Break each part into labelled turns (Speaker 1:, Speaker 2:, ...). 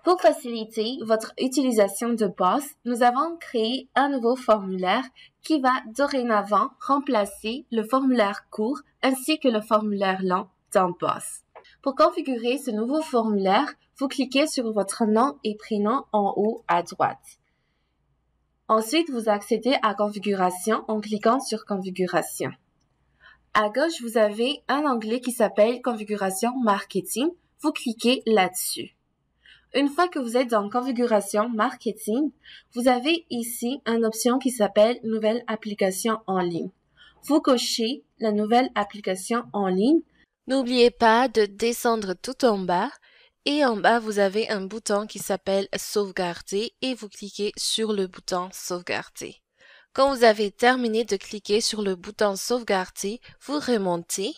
Speaker 1: Pour faciliter votre utilisation de BOSS, nous avons créé un nouveau formulaire qui va dorénavant remplacer le formulaire court ainsi que le formulaire long dans BOSS. Pour configurer ce nouveau formulaire, vous cliquez sur votre nom et prénom en haut à droite. Ensuite, vous accédez à Configuration en cliquant sur Configuration. À gauche, vous avez un onglet qui s'appelle Configuration Marketing. Vous cliquez là-dessus. Une fois que vous êtes dans Configuration Marketing, vous avez ici une option qui s'appelle Nouvelle application en ligne. Vous cochez la nouvelle application en ligne. N'oubliez pas de descendre tout en bas et en bas, vous avez un bouton qui s'appelle Sauvegarder et vous cliquez sur le bouton Sauvegarder. Quand vous avez terminé de cliquer sur le bouton Sauvegarder, vous remontez.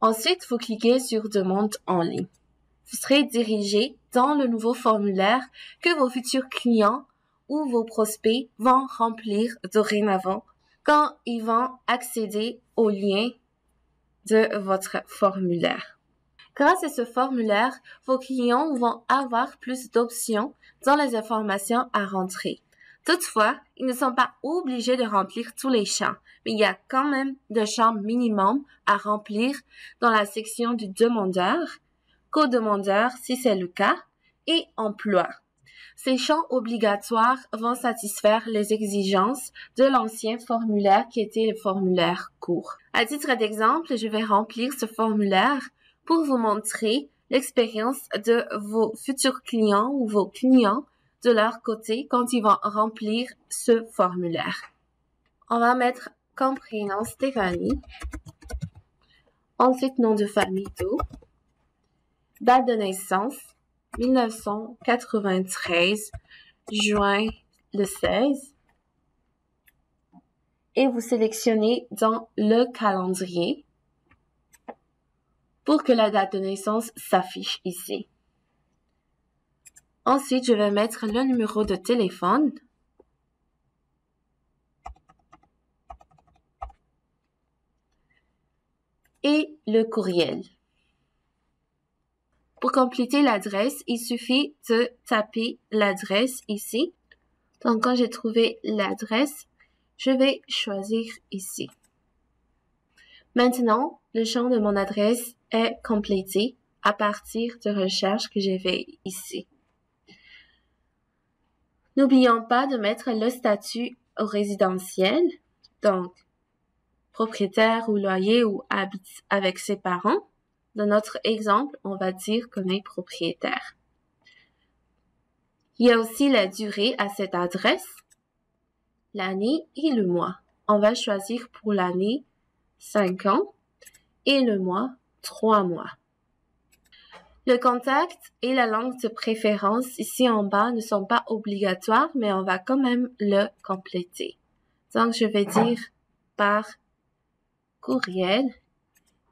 Speaker 1: Ensuite, vous cliquez sur Demande en ligne. Vous serez dirigé dans le nouveau formulaire que vos futurs clients ou vos prospects vont remplir dorénavant quand ils vont accéder au lien de votre formulaire. Grâce à ce formulaire, vos clients vont avoir plus d'options dans les informations à rentrer. Toutefois, ils ne sont pas obligés de remplir tous les champs, mais il y a quand même des champs minimums à remplir dans la section du demandeur, co-demandeur si c'est le cas, et emploi. Ces champs obligatoires vont satisfaire les exigences de l'ancien formulaire qui était le formulaire court. À titre d'exemple, je vais remplir ce formulaire pour vous montrer l'expérience de vos futurs clients ou vos clients de leur côté quand ils vont remplir ce formulaire. On va mettre comme prénom Stéphanie, ensuite nom de famille Do, date de naissance 1993, juin le 16, et vous sélectionnez dans le calendrier pour que la date de naissance s'affiche ici. Ensuite, je vais mettre le numéro de téléphone. Et le courriel. Pour compléter l'adresse, il suffit de taper l'adresse ici. Donc, quand j'ai trouvé l'adresse, je vais choisir ici. Maintenant, le champ de mon adresse est complété à partir de recherches que j'ai fait ici. N'oublions pas de mettre le statut au résidentiel, donc propriétaire ou loyer ou habite avec ses parents. Dans notre exemple, on va dire qu'on est propriétaire. Il y a aussi la durée à cette adresse, l'année et le mois. On va choisir pour l'année 5 ans et le mois 3 mois. Le contact et la langue de préférence ici en bas ne sont pas obligatoires, mais on va quand même le compléter. Donc, je vais dire par courriel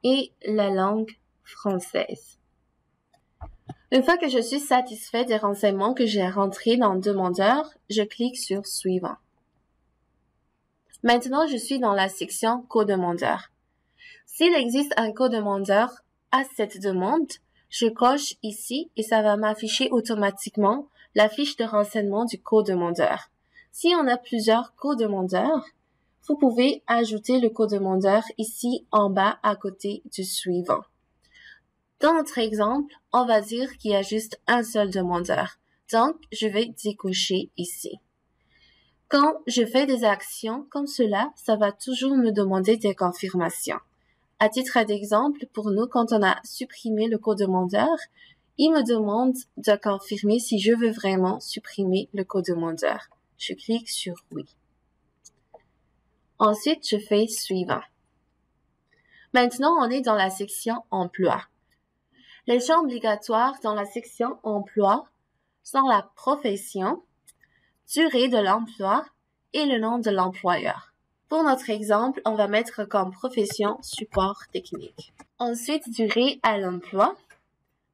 Speaker 1: et la langue française. Une fois que je suis satisfait des renseignements que j'ai rentrés dans le demandeur, je clique sur Suivant. Maintenant, je suis dans la section Co-demandeur. S'il existe un co-demandeur à cette demande, je coche ici et ça va m'afficher automatiquement la fiche de renseignement du co-demandeur. Si on a plusieurs co-demandeurs, vous pouvez ajouter le co-demandeur ici en bas à côté du suivant. Dans notre exemple, on va dire qu'il y a juste un seul demandeur. Donc, je vais décocher ici. Quand je fais des actions comme cela, ça va toujours me demander des confirmations. À titre d'exemple, pour nous, quand on a supprimé le co-demandeur, il me demande de confirmer si je veux vraiment supprimer le co-demandeur. Je clique sur Oui. Ensuite, je fais Suivant. Maintenant, on est dans la section Emploi. Les champs obligatoires dans la section Emploi sont la profession, durée de l'emploi et le nom de l'employeur. Pour notre exemple, on va mettre comme profession support technique. Ensuite, durée à l'emploi.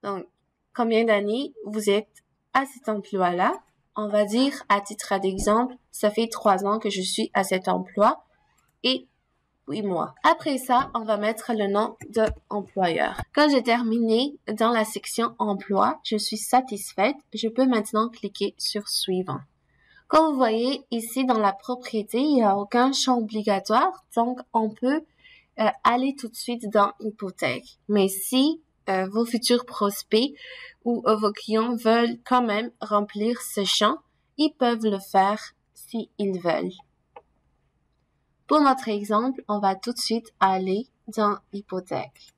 Speaker 1: Donc, combien d'années vous êtes à cet emploi-là? On va dire, à titre d'exemple, ça fait 3 ans que je suis à cet emploi et 8 mois. Après ça, on va mettre le nom de employeur. Quand j'ai terminé dans la section emploi, je suis satisfaite. Je peux maintenant cliquer sur suivant. Comme vous voyez ici dans la propriété, il n'y a aucun champ obligatoire, donc on peut aller tout de suite dans hypothèque. Mais si vos futurs prospects ou vos clients veulent quand même remplir ce champ, ils peuvent le faire s'ils veulent. Pour notre exemple, on va tout de suite aller dans hypothèque.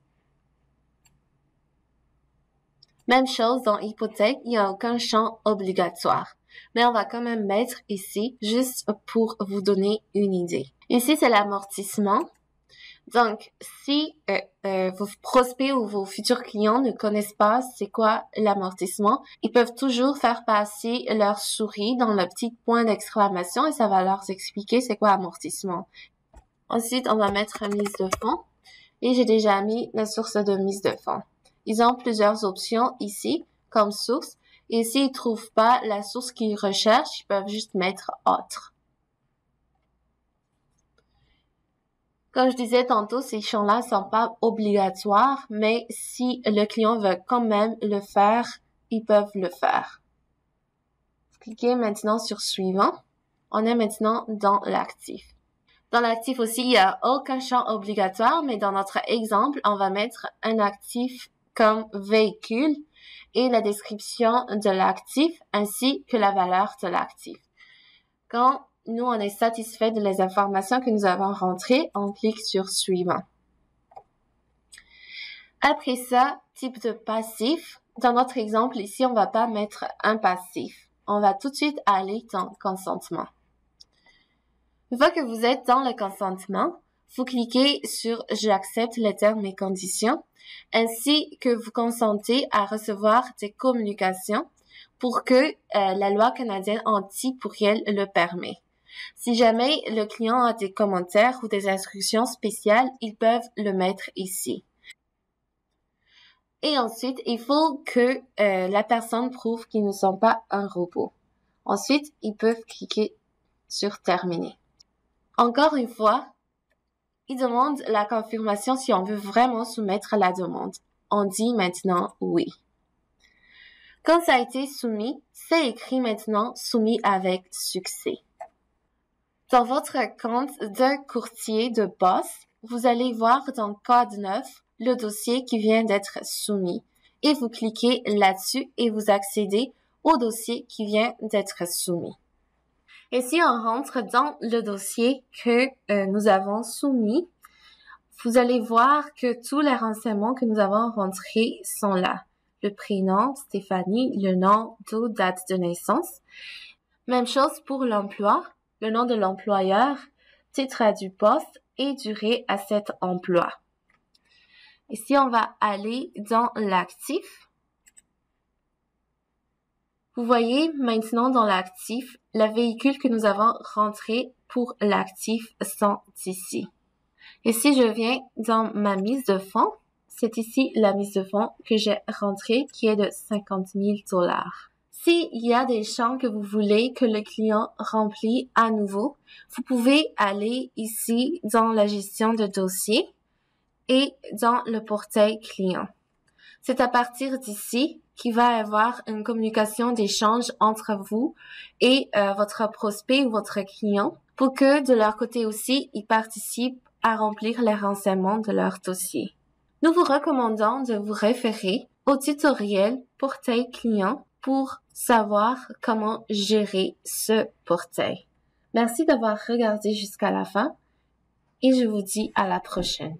Speaker 1: Même chose dans hypothèque, il n'y a aucun champ obligatoire. Mais on va quand même mettre ici, juste pour vous donner une idée. Ici, c'est l'amortissement. Donc, si vos prospects ou vos futurs clients ne connaissent pas c'est quoi l'amortissement, ils peuvent toujours faire passer leur souris dans le petit point d'exclamation et ça va leur expliquer c'est quoi amortissement. Ensuite, on va mettre mise de fonds et j'ai déjà mis la source de mise de fonds. Ils ont plusieurs options ici comme source et s'ils ne trouvent pas la source qu'ils recherchent, ils peuvent juste mettre autre. Comme je disais tantôt, ces champs-là sont pas obligatoires, mais si le client veut quand même le faire, ils peuvent le faire. Cliquez maintenant sur suivant. On est maintenant dans l'actif. Dans l'actif aussi, il n'y a aucun champ obligatoire, mais dans notre exemple, on va mettre un actif comme véhicule et la description de l'actif ainsi que la valeur de l'actif. Quand nous, on est satisfait de les informations que nous avons rentrées, on clique sur suivant. Après ça, type de passif. Dans notre exemple ici, on va pas mettre un passif. On va tout de suite aller dans consentement. Une fois que vous êtes dans le consentement, vous cliquez sur j'accepte les termes et conditions, ainsi que vous consentez à recevoir des communications pour que la loi canadienne anti-pourriel le permet. Si jamais le client a des commentaires ou des instructions spéciales, ils peuvent le mettre ici. Et ensuite, il faut que la personne prouve qu'ils ne sont pas un robot. Ensuite, ils peuvent cliquer sur terminer. Encore une fois, ils demandent la confirmation si on veut vraiment soumettre la demande. On dit maintenant oui. Quand ça a été soumis, c'est écrit maintenant soumis avec succès. Dans votre compte de courtier de boss, vous allez voir dans Code 9 le dossier qui vient d'être soumis et vous cliquez là-dessus et vous accédez au dossier qui vient d'être soumis. Et si on rentre dans le dossier que nous avons soumis, vous allez voir que tous les renseignements que nous avons rentrés sont là. Le prénom, Stéphanie, le nom, date de naissance. Même chose pour l'emploi. Le nom de l'employeur, titre du poste et durée à cet emploi. Ici, on va aller dans l'actif. Vous voyez maintenant dans l'actif, le véhicule que nous avons rentré pour l'actif sont ici. Et si je viens dans ma mise de fonds, c'est ici la mise de fonds que j'ai rentrée qui est de 50 000 $. S'il y a des champs que vous voulez que le client remplisse à nouveau, vous pouvez aller ici dans la gestion de dossier et dans le portail client. C'est à partir d'ici qu'il va y avoir une communication d'échange entre vous et votre prospect ou votre client pour que de leur côté aussi, ils participent à remplir les renseignements de leur dossier. Nous vous recommandons de vous référer au tutoriel portail client pour savoir comment gérer ce portail. Merci d'avoir regardé jusqu'à la fin et je vous dis à la prochaine.